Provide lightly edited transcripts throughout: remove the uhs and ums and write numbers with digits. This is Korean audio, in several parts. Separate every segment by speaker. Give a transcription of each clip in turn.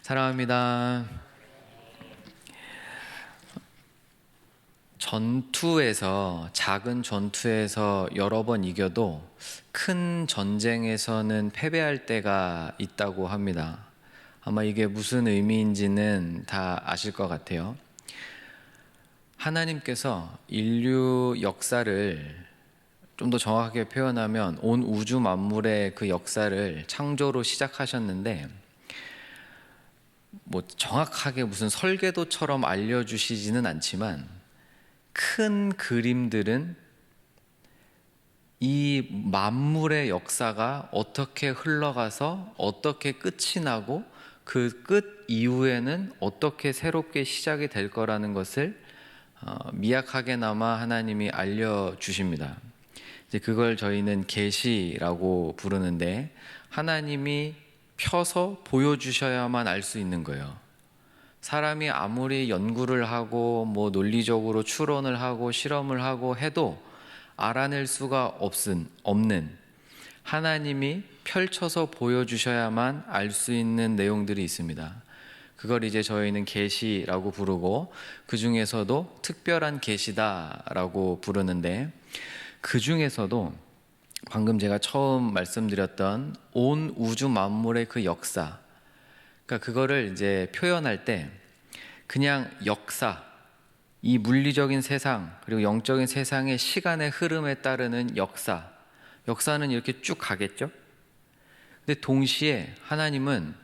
Speaker 1: 사랑합니다. 작은 전투에서 여러 번 이겨도 큰 전쟁에서는 패배할 때가 있다고 합니다. 아마 이게 무슨 의미인지는 다 아실 것 같아요. 하나님께서 인류 역사를 좀 더 정확하게 표현하면 온 우주 만물의 그 역사를 창조로 시작하셨는데, 정확하게 무슨 설계도처럼 알려주시지는 않지만 큰 그림들은 이 만물의 역사가 어떻게 흘러가서 어떻게 끝이 나고 그 끝 이후에는 어떻게 새롭게 시작이 될 거라는 것을 미약하게나마 하나님이 알려주십니다. 이제 그걸 저희는 계시라고 부르는데, 하나님이 펴서 보여주셔야만 알 수 있는 거예요. 사람이 아무리 연구를 하고 논리적으로 추론을 하고 실험을 하고 해도 알아낼 수가 없는, 하나님이 펼쳐서 보여주셔야만 알 수 있는 내용들이 있습니다. 그걸 이제 저희는 계시라고 부르고, 그 중에서도 특별한 계시다라고 부르는데, 그 중에서도 방금 제가 처음 말씀드렸던 온 우주 만물의 그 역사, 그러니까 그거를 이제 표현할 때 그냥 역사, 이 물리적인 세상 그리고 영적인 세상의 시간의 흐름에 따르는 역사는 이렇게 쭉 가겠죠. 근데 동시에 하나님은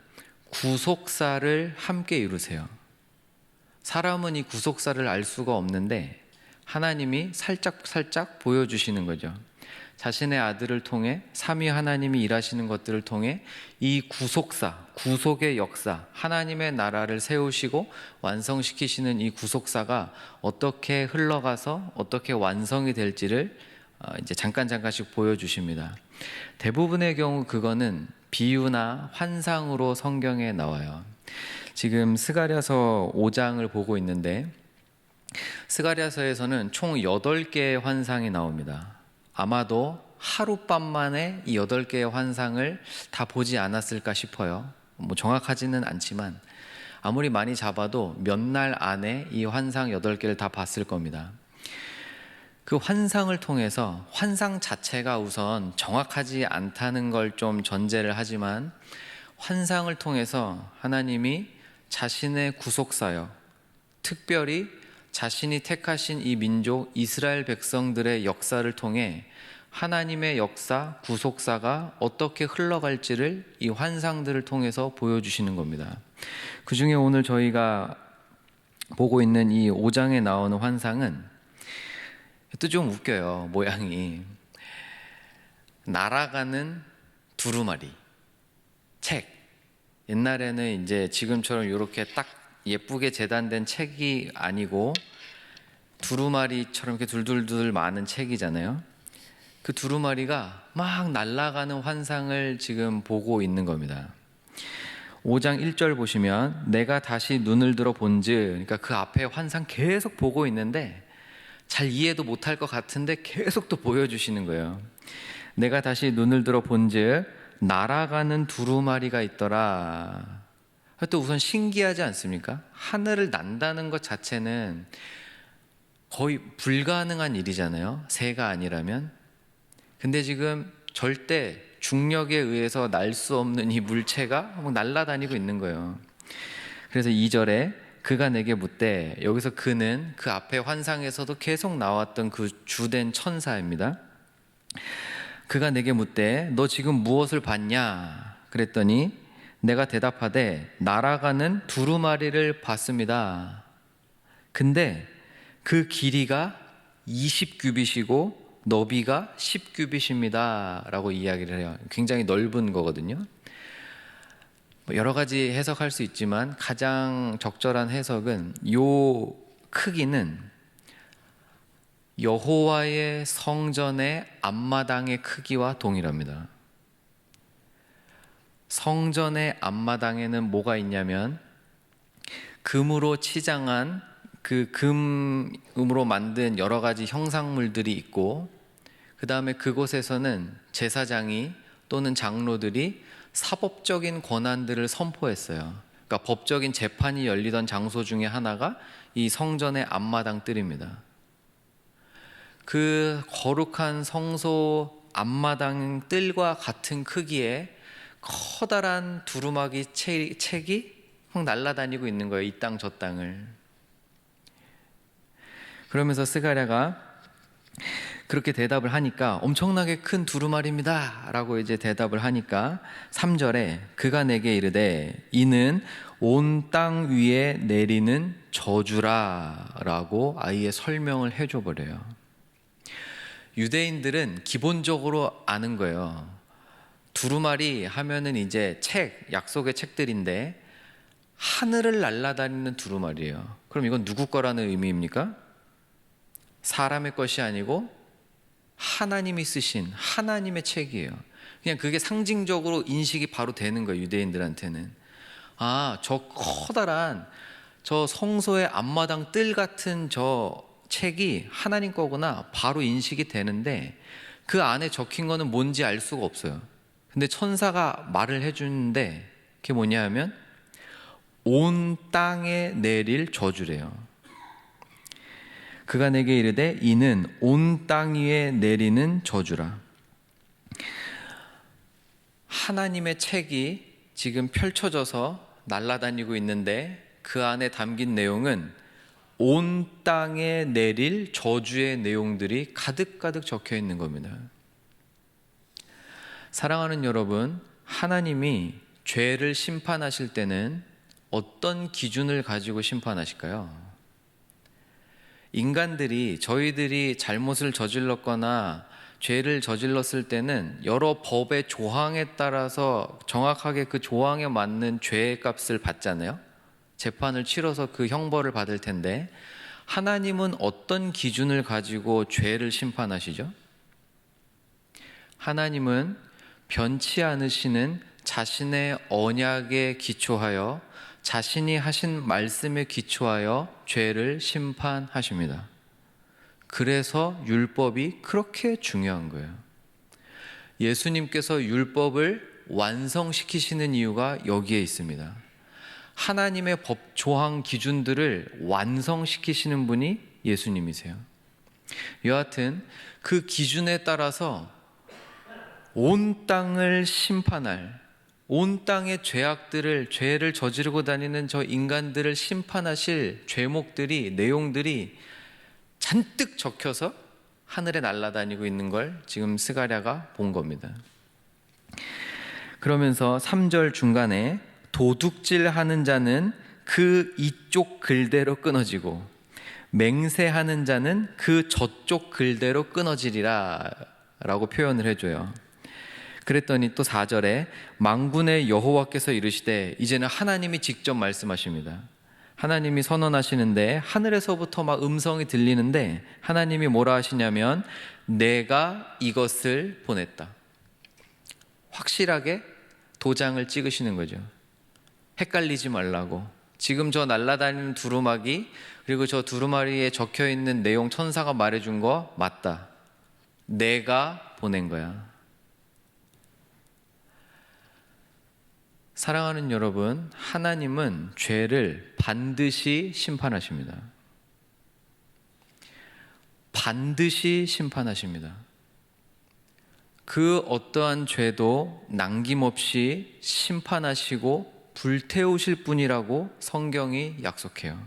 Speaker 1: 구속사를 함께 이루세요. 사람은 이 구속사를 알 수가 없는데 하나님이 살짝 보여주시는 거죠. 자신의 아들을 통해 삼위 하나님이 일하시는 것들을 통해 이 구속의 역사, 하나님의 나라를 세우시고 완성시키시는 이 구속사가 어떻게 흘러가서 어떻게 완성이 될지를 이제 잠깐씩 보여주십니다. 대부분의 경우 그거는 비유나 환상으로 성경에 나와요. 지금 스가랴서 5장을 보고 있는데, 스가랴서에서는 총 8개의 환상이 나옵니다. 아마도 하룻밤 만에 이 8개의 환상을 다 보지 않았을까 싶어요. 정확하지는 않지만 아무리 많이 잡아도 몇 날 안에 이 환상 8개를 다 봤을 겁니다. 그 환상을 통해서, 환상 자체가 우선 정확하지 않다는 걸 좀 전제를 하지만, 환상을 통해서 하나님이 자신의 구속사역, 특별히 자신이 택하신 이 민족 이스라엘 백성들의 역사를 통해 하나님의 역사, 구속사가 어떻게 흘러갈지를 이 환상들을 통해서 보여주시는 겁니다. 그 중에 오늘 저희가 보고 있는 이 5장에 나오는 환상은 또 좀 웃겨요. 모양이 날아가는 두루마리 책. 옛날에는 이제 지금처럼 이렇게 딱 예쁘게 재단된 책이 아니고 두루마리처럼 이렇게 둘둘둘 많은 책이잖아요. 그 두루마리가 막 날아가는 환상을 지금 보고 있는 겁니다. 5장 1절 보시면, 내가 다시 눈을 들어 본즉, 그러니까 그 앞에 환상 계속 보고 있는데 잘 이해도 못할 것 같은데 계속 또 보여주시는 거예요. 내가 다시 눈을 들어 본즉 날아가는 두루마리가 있더라. 또 우선 신기하지 않습니까? 하늘을 난다는 것 자체는 거의 불가능한 일이잖아요, 새가 아니라면. 근데 지금 절대 중력에 의해서 날 수 없는 이 물체가 막 날아다니고 있는 거예요. 그래서 2절에 그가 내게 묻되, 여기서 그는 그 앞에 환상에서도 계속 나왔던 그 주된 천사입니다. 그가 내게 묻되 너 지금 무엇을 봤냐? 그랬더니 내가 대답하되 날아가는 두루마리를 봤습니다. 근데 그 길이가 20규빗이고 너비가 10규빗입니다 라고 이야기를 해요. 굉장히 넓은 거거든요. 여러 가지 해석할 수 있지만 가장 적절한 해석은, 요 크기는 여호와의 성전의 앞마당의 크기와 동일합니다. 성전의 앞마당에는 뭐가 있냐면 금으로 치장한 그 금으로 만든 여러 가지 형상물들이 있고, 그 다음에 그곳에서는 제사장이 또는 장로들이 사법적인 권한들을 선포했어요. 그러니까 그러니까 법적인 재판이 열리던 장소 중에 하나가 이 성전의 앞마당 뜰입니다. 그 거룩한 성소 앞마당 뜰과 같은 크기의 커다란 두루마기 책이 막 날아다니고 있는 거예요. 이 땅 저 땅을. 그러면서 스가랴가 그렇게 대답을 하니까, 엄청나게 큰 두루마리입니다 라고 이제 대답을 하니까 3절에 그가 내게 이르되 이는 온 땅 위에 내리는 저주라 라고 아예 설명을 해줘 버려요. 유대인들은 기본적으로 아는 거예요. 두루마리 하면은 이제 책, 약속의 책들인데 하늘을 날아다니는 두루마리예요. 그럼 이건 누구 거라는 의미입니까? 사람의 것이 아니고 하나님이 쓰신 하나님의 책이에요. 그냥 그게 상징적으로 인식이 바로 되는 거예요. 유대인들한테는. 아, 저 커다란 저 성소의 앞마당 뜰 같은 저 책이 하나님 거구나 바로 인식이 되는데, 그 안에 적힌 거는 뭔지 알 수가 없어요. 근데 천사가 말을 해주는데 그게 뭐냐 하면 온 땅에 내릴 저주래요. 그가 내게 이르되 이는 온 땅 위에 내리는 저주라. 하나님의 책이 지금 펼쳐져서 날아다니고 있는데 그 안에 담긴 내용은 온 땅에 내릴 저주의 내용들이 가득가득 적혀 있는 겁니다. 사랑하는 여러분, 하나님이 죄를 심판하실 때는 어떤 기준을 가지고 심판하실까요? 인간들이, 저희들이 잘못을 저질렀거나 죄를 저질렀을 때는 여러 법의 조항에 따라서 정확하게 그 조항에 맞는 죄의 값을 받잖아요. 재판을 치러서 그 형벌을 받을 텐데, 하나님은 어떤 기준을 가지고 죄를 심판하시죠? 하나님은 변치 않으시는 자신의 언약에 기초하여, 자신이 하신 말씀에 기초하여 죄를 심판하십니다. 그래서 율법이 그렇게 중요한 거예요. 예수님께서 율법을 완성시키시는 이유가 여기에 있습니다. 하나님의 법 조항 기준들을 완성시키시는 분이 예수님이세요. 여하튼 그 기준에 따라서 온 땅을 심판할, 온 땅의 죄를 저지르고 다니는 저 인간들을 심판하실 죄목들이, 내용들이 잔뜩 적혀서 하늘에 날아다니고 있는 걸 지금 스가랴가 본 겁니다. 그러면서 3절 중간에 도둑질하는 자는 그 이쪽 글대로 끊어지고 맹세하는 자는 그 저쪽 글대로 끊어지리라 라고 표현을 해줘요. 그랬더니 또 4절에 만군의 여호와께서 이르시되, 이제는 하나님이 직접 말씀하십니다. 하나님이 선언하시는데 하늘에서부터 막 음성이 들리는데 하나님이 뭐라 하시냐면 내가 이것을 보냈다. 확실하게 도장을 찍으시는 거죠. 헷갈리지 말라고. 지금 저 날아다니는 두루마기, 그리고 저 두루마리에 적혀있는 내용 천사가 말해준 거 맞다. 내가 보낸 거야. 사랑하는 여러분, 하나님은 죄를 반드시 심판하십니다. 반드시 심판하십니다. 그 어떠한 죄도 남김없이 심판하시고 불태우실 분이라고 성경이 약속해요.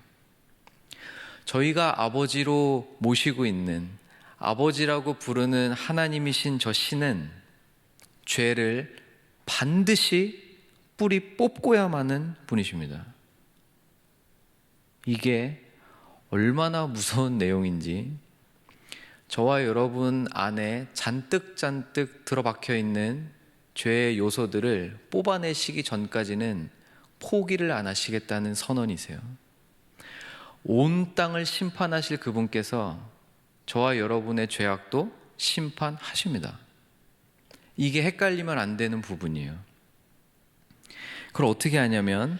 Speaker 1: 저희가 아버지로 모시고 있는, 아버지라고 부르는 하나님이신 저 신은 죄를 반드시 뿌리 뽑고야마는 분이십니다. 이게 얼마나 무서운 내용인지 저와 여러분 안에 잔뜩 들어박혀 있는 죄의 요소들을 뽑아내시기 전까지는 포기를 안 하시겠다는 선언이세요. 온 땅을 심판하실 그분께서 저와 여러분의 죄악도 심판하십니다. 이게 헷갈리면 안 되는 부분이에요. 그걸 어떻게 하냐면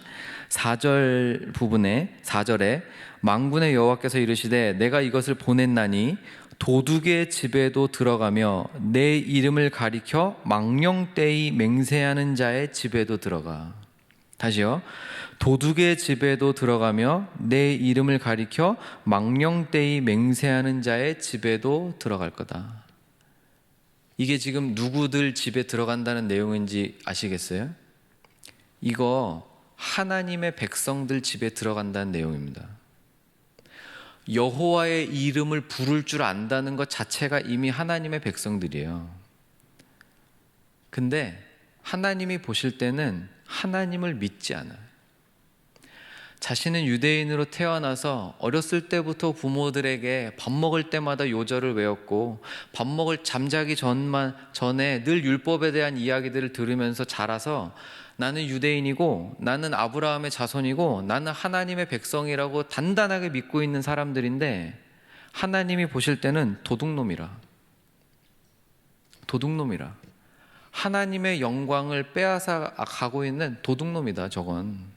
Speaker 1: 4절 부분에 4절에 만군의 여호와께서 이르시되 내가 이것을 보냈나니 도둑의 집에도 들어가며 내 이름을 가리켜 망령되이 맹세하는 자의 집에도 들어가. 다시요. 도둑의 집에도 들어가며 내 이름을 가리켜 망령되이 맹세하는 자의 집에도 들어갈 거다. 이게 지금 누구들 집에 들어간다는 내용인지 아시겠어요? 이거 하나님의 백성들 집에 들어간다는 내용입니다. 여호와의 이름을 부를 줄 안다는 것 자체가 이미 하나님의 백성들이에요. 근데 하나님이 보실 때는 하나님을 믿지 않아요. 자신은 유대인으로 태어나서 어렸을 때부터 부모들에게 밥 먹을 때마다 요절을 외웠고 밥 먹을 잠자기 전에 늘 율법에 대한 이야기들을 들으면서 자라서 나는 유대인이고 나는 아브라함의 자손이고 나는 하나님의 백성이라고 단단하게 믿고 있는 사람들인데 하나님이 보실 때는 도둑놈이라. 하나님의 영광을 빼앗아 가고 있는 도둑놈이다, 저건.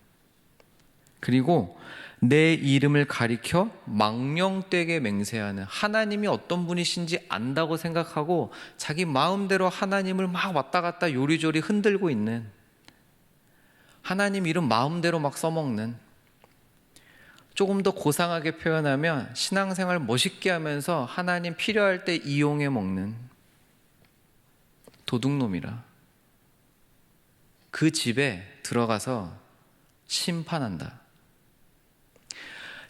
Speaker 1: 그리고 내 이름을 가리켜 망령되게 맹세하는, 하나님이 어떤 분이신지 안다고 생각하고 자기 마음대로 하나님을 막 왔다 갔다 요리조리 흔들고 있는, 하나님 이름 마음대로 막 써먹는, 조금 더 고상하게 표현하면 신앙생활 멋있게 하면서 하나님 필요할 때 이용해 먹는 도둑놈이라. 그 집에 들어가서 심판한다.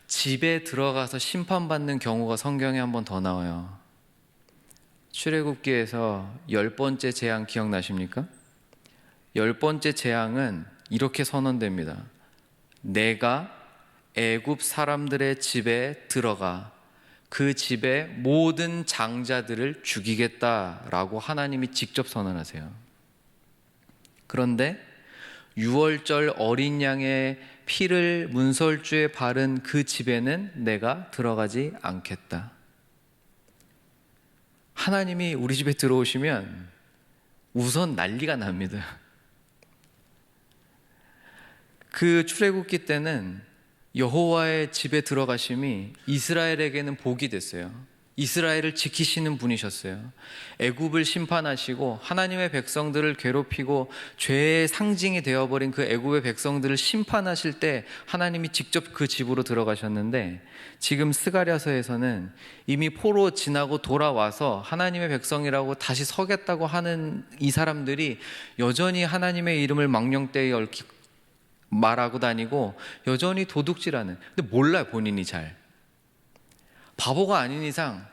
Speaker 1: 집에 들어가서 심판받는 경우가 성경에 한 번 더 나와요. 출애굽기에서 10번째 재앙 기억나십니까? 10번째 재앙은 이렇게 선언됩니다. 내가 애굽 사람들의 집에 들어가 그 집의 모든 장자들을 죽이겠다라고 하나님이 직접 선언하세요. 그런데 유월절 어린 양의 피를 문설주에 바른 그 집에는 내가 들어가지 않겠다. 하나님이 우리 집에 들어오시면 우선 난리가 납니다. 그 출애굽기 때는 여호와의 집에 들어가심이 이스라엘에게는 복이 됐어요. 이스라엘을 지키시는 분이셨어요. 애굽을 심판하시고 하나님의 백성들을 괴롭히고 죄의 상징이 되어버린 그 애굽의 백성들을 심판하실 때 하나님이 직접 그 집으로 들어가셨는데, 지금 스가랴서에서는 이미 포로 지나고 돌아와서 하나님의 백성이라고 다시 서겠다고 하는 이 사람들이 여전히 하나님의 이름을 망령되이 말하고 다니고 여전히 도둑질하는, 근데 몰라요, 본인이 잘. 바보가 아닌 이상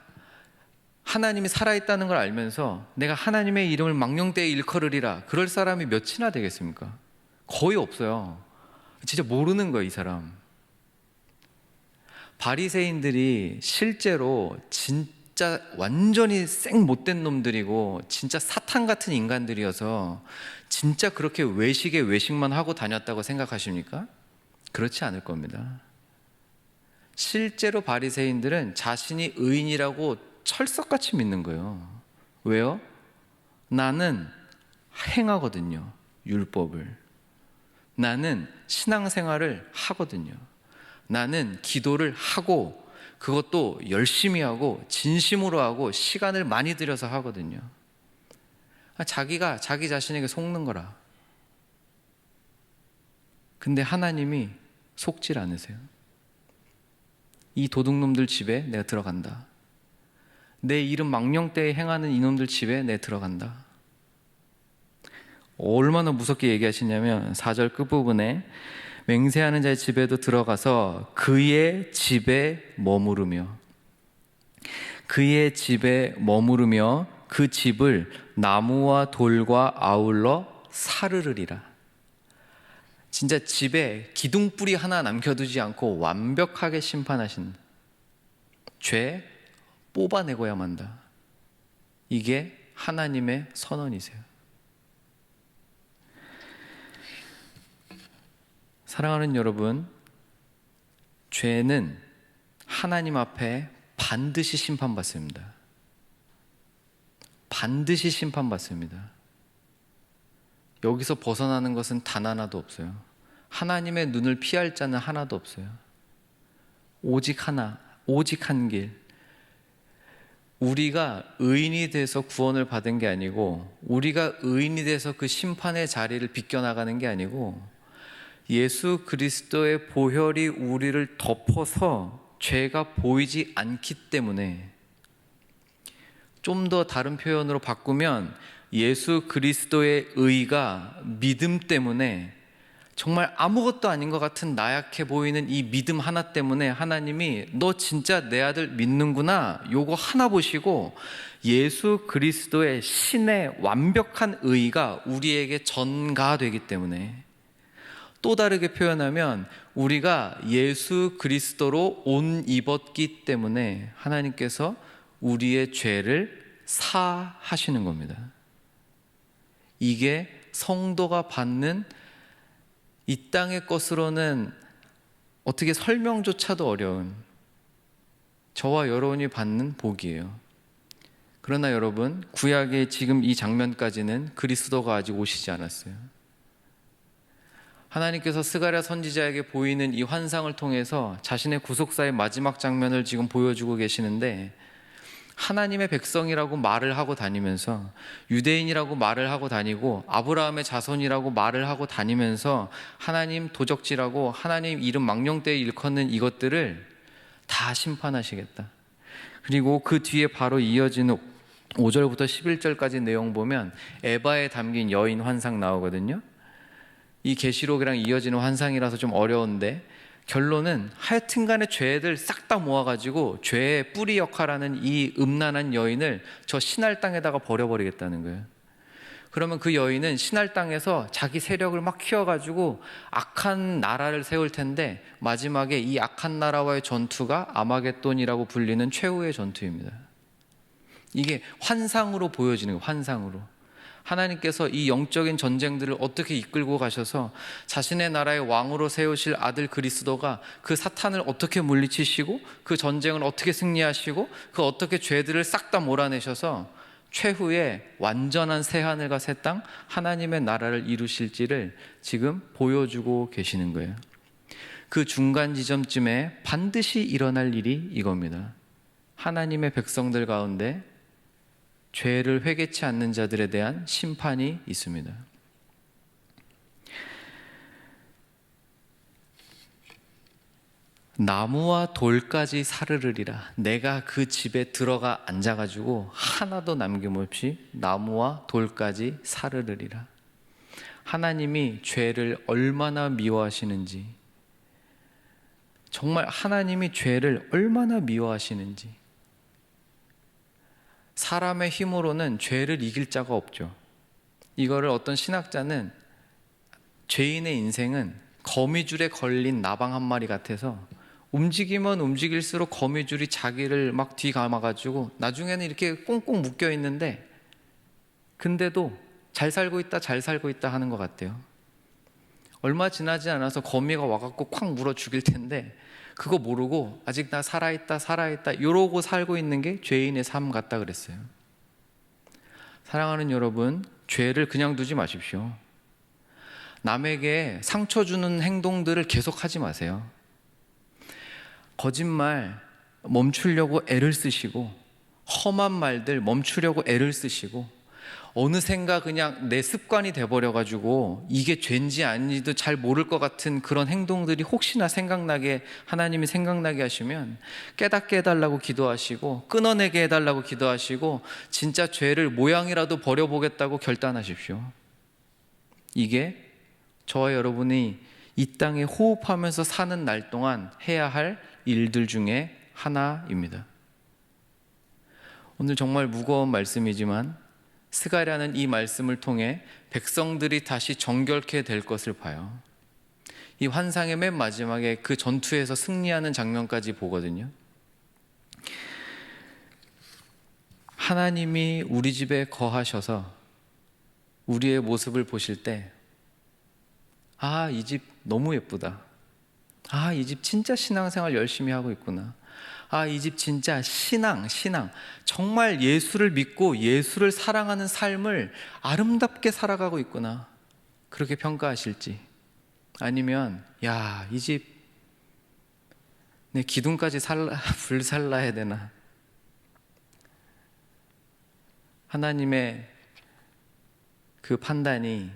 Speaker 1: 하나님이 살아있다는 걸 알면서 내가 하나님의 이름을 망령되이 일컬으리라, 그럴 사람이 몇이나 되겠습니까? 거의 없어요. 진짜 모르는 거예요, 이 사람. 바리새인들이 실제로 진짜 완전히 생 못된 놈들이고 진짜 사탄 같은 인간들이어서 진짜 그렇게 외식에 외식만 하고 다녔다고 생각하십니까? 그렇지 않을 겁니다. 실제로 바리새인들은 자신이 의인이라고 철석같이 믿는 거예요. 왜요? 나는 행하거든요, 율법을. 나는 신앙생활을 하거든요. 나는 기도를 하고 그것도 열심히 하고 진심으로 하고 시간을 많이 들여서 하거든요. 자기가 자기 자신에게 속는 거라. 근데 하나님이 속질 않으세요. 이 도둑놈들 집에 내가 들어간다. 내 이름 망령되이 행하는 이놈들 집에 내가 들어간다. 얼마나 무섭게 얘기하시냐면 4절 끝부분에 맹세하는 자의 집에도 들어가서 그의 집에 머무르며, 그의 집에 머무르며 그 집을 나무와 돌과 아울러 사르르리라. 진짜 집에 기둥뿌리 하나 남겨두지 않고 완벽하게 심판하신, 죄 뽑아내고야 만다. 이게 하나님의 선언이세요. 사랑하는 여러분, 죄는 하나님 앞에 반드시 심판받습니다. 반드시 심판받습니다. 여기서 벗어나는 것은 단 하나도 없어요. 하나님의 눈을 피할 자는 하나도 없어요. 오직 하나, 오직 한 길. 우리가 의인이 돼서 구원을 받은 게 아니고, 우리가 의인이 돼서 그 심판의 자리를 비껴나가는 게 아니고, 예수 그리스도의 보혈이 우리를 덮어서 죄가 보이지 않기 때문에, 좀 더 다른 표현으로 바꾸면 예수 그리스도의 의가 믿음 때문에, 정말 아무것도 아닌 것 같은 나약해 보이는 이 믿음 하나 때문에 하나님이 너 진짜 내 아들 믿는구나, 요거 하나 보시고 예수 그리스도의 신의 완벽한 의가 우리에게 전가되기 때문에, 또 다르게 표현하면 우리가 예수 그리스도로 옷 입었기 때문에 하나님께서 우리의 죄를 사하시는 겁니다. 이게 성도가 받는 이 땅의 것으로는 어떻게 설명조차도 어려운, 저와 여러분이 받는 복이에요. 그러나 여러분, 구약의 지금 이 장면까지는 그리스도가 아직 오시지 않았어요. 하나님께서 스가랴 선지자에게 보이는 이 환상을 통해서 자신의 구속사의 마지막 장면을 지금 보여주고 계시는데, 하나님의 백성이라고 말을 하고 다니면서, 유대인이라고 말을 하고 다니고, 아브라함의 자손이라고 말을 하고 다니면서 하나님 도적질하고 하나님 이름 망령되이 일컫는 이것들을 다 심판하시겠다. 그리고 그 뒤에 바로 이어지는 5절부터 11절까지 내용 보면 에바에 담긴 여인 환상 나오거든요. 이 계시록이랑 이어지는 환상이라서 좀 어려운데, 결론은 하여튼간에 죄들 싹 다 모아가지고 죄의 뿌리 역할하는 이 음란한 여인을 저 신할 땅에다가 버려버리겠다는 거예요. 그러면 그 여인은 신할 땅에서 자기 세력을 막 키워가지고 악한 나라를 세울 텐데, 마지막에 이 악한 나라와의 전투가 아마겟돈이라고 불리는 최후의 전투입니다. 이게 환상으로 보여지는 거예요. 환상으로. 하나님께서 이 영적인 전쟁들을 어떻게 이끌고 가셔서 자신의 나라의 왕으로 세우실 아들 그리스도가 그 사탄을 어떻게 물리치시고, 그 전쟁을 어떻게 승리하시고, 그 어떻게 죄들을 싹 다 몰아내셔서 최후의 완전한 새하늘과 새 땅, 하나님의 나라를 이루실지를 지금 보여주고 계시는 거예요. 그 중간 지점쯤에 반드시 일어날 일이 이겁니다. 하나님의 백성들 가운데 죄를 회개치 않는 자들에 대한 심판이 있습니다. 나무와 돌까지 사르르리라. 내가 그 집에 들어가 앉아가지고 하나도 남김없이 나무와 돌까지 사르르리라. 하나님이 죄를 얼마나 미워하시는지, 정말 하나님이 죄를 얼마나 미워하시는지, 사람의 힘으로는 죄를 이길 자가 없죠. 이거를 어떤 신학자는 죄인의 인생은 거미줄에 걸린 나방 한 마리 같아서, 움직이면 움직일수록 거미줄이 자기를 막 뒤감아가지고 나중에는 이렇게 꽁꽁 묶여 있는데, 근데도 잘 살고 있다 잘 살고 있다 하는 것 같아요. 얼마 지나지 않아서 거미가 와갖고 콱 물어 죽일 텐데, 그거 모르고 아직 나 살아있다 살아있다 이러고 살고 있는 게 죄인의 삶 같다 그랬어요. 사랑하는 여러분, 죄를 그냥 두지 마십시오. 남에게 상처 주는 행동들을 계속하지 마세요. 거짓말 멈추려고 애를 쓰시고, 험한 말들 멈추려고 애를 쓰시고, 어느샌가 그냥 내 습관이 돼버려가지고 이게 죄인지 아닌지도 잘 모를 것 같은 그런 행동들이 혹시나 생각나게, 하나님이 생각나게 하시면 깨닫게 해달라고 기도하시고, 끊어내게 해달라고 기도하시고, 진짜 죄를 모양이라도 버려보겠다고 결단하십시오. 이게 저와 여러분이 이 땅에 호흡하면서 사는 날 동안 해야 할 일들 중에 하나입니다. 오늘 정말 무거운 말씀이지만 스가랴는 이 말씀을 통해 백성들이 다시 정결케 될 것을 봐요. 이 환상의 맨 마지막에 그 전투에서 승리하는 장면까지 보거든요. 하나님이 우리 집에 거하셔서 우리의 모습을 보실 때, 아, 이 집 너무 예쁘다. 아, 이 집 진짜 신앙생활 열심히 하고 있구나. 아, 이 집 진짜 신앙 정말 예수를 믿고 예수를 사랑하는 삶을 아름답게 살아가고 있구나, 그렇게 평가하실지, 아니면 야, 이 집 내 기둥까지 불살라야 되나, 하나님의 그 판단이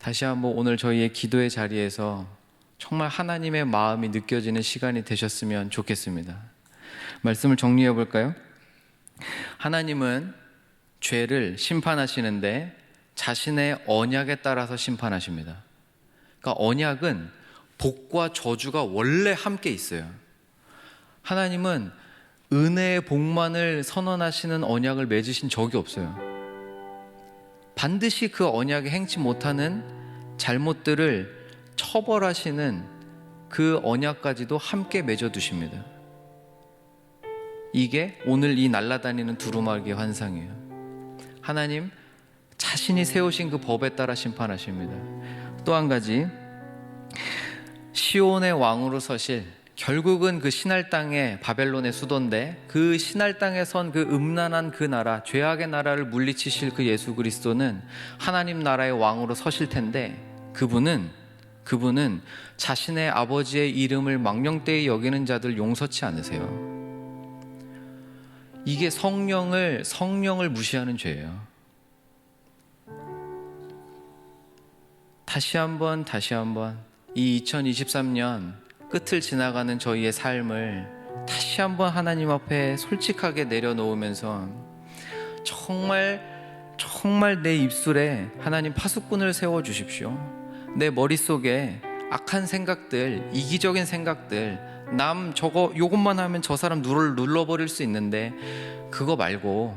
Speaker 1: 다시 한번 오늘 저희의 기도의 자리에서 정말 하나님의 마음이 느껴지는 시간이 되셨으면 좋겠습니다. 말씀을 정리해 볼까요? 하나님은 죄를 심판하시는데 자신의 언약에 따라서 심판하십니다. 그러니까 언약은 복과 저주가 원래 함께 있어요. 하나님은 은혜의 복만을 선언하시는 언약을 맺으신 적이 없어요. 반드시 그 언약에 행치 못하는 잘못들을 처벌하시는 그 언약까지도 함께 맺어두십니다. 이게 오늘 이 날아다니는 두루마기의 환상이에요. 하나님 자신이 세우신 그 법에 따라 심판하십니다. 또 한 가지, 시온의 왕으로 서실, 결국은 그 신할 땅의 바벨론의 수도인데 그 신할 땅에 선 그 음란한 그 나라, 죄악의 나라를 물리치실 그 예수 그리스도는 하나님 나라의 왕으로 서실 텐데 그분은 자신의 아버지의 이름을 망령되이 여기는 자들 용서치 않으세요. 이게 성령을 무시하는 죄예요. 다시 한번 이 2023년 끝을 지나가는 저희의 삶을 다시 한번 하나님 앞에 솔직하게 내려놓으면서 정말 내 입술에 하나님 파수꾼을 세워주십시오. 내 머릿속에 악한 생각들, 이기적인 생각들, 남 요것만 하면 저 사람 눌러버릴 수 있는데 그거 말고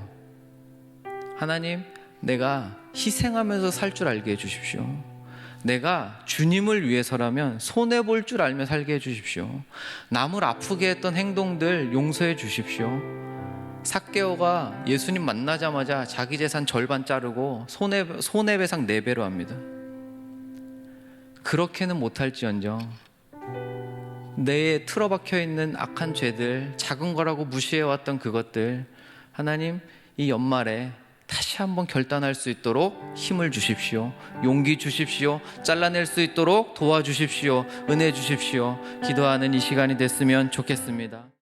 Speaker 1: 하나님, 내가 희생하면서 살 줄 알게 해주십시오. 내가 주님을 위해서라면 손해볼 줄 알며 살게 해주십시오. 남을 아프게 했던 행동들 용서해 주십시오. 삭개오가 예수님 만나자마자 자기 재산 절반 자르고 손해배상 4배로 합니다. 그렇게는 못할지언정 내에 틀어박혀 있는 악한 죄들, 작은 거라고 무시해왔던 그것들, 하나님 이 연말에 다시 한번 결단할 수 있도록 힘을 주십시오. 용기 주십시오. 잘라낼 수 있도록 도와주십시오. 은혜 주십시오. 기도하는 이 시간이 됐으면 좋겠습니다.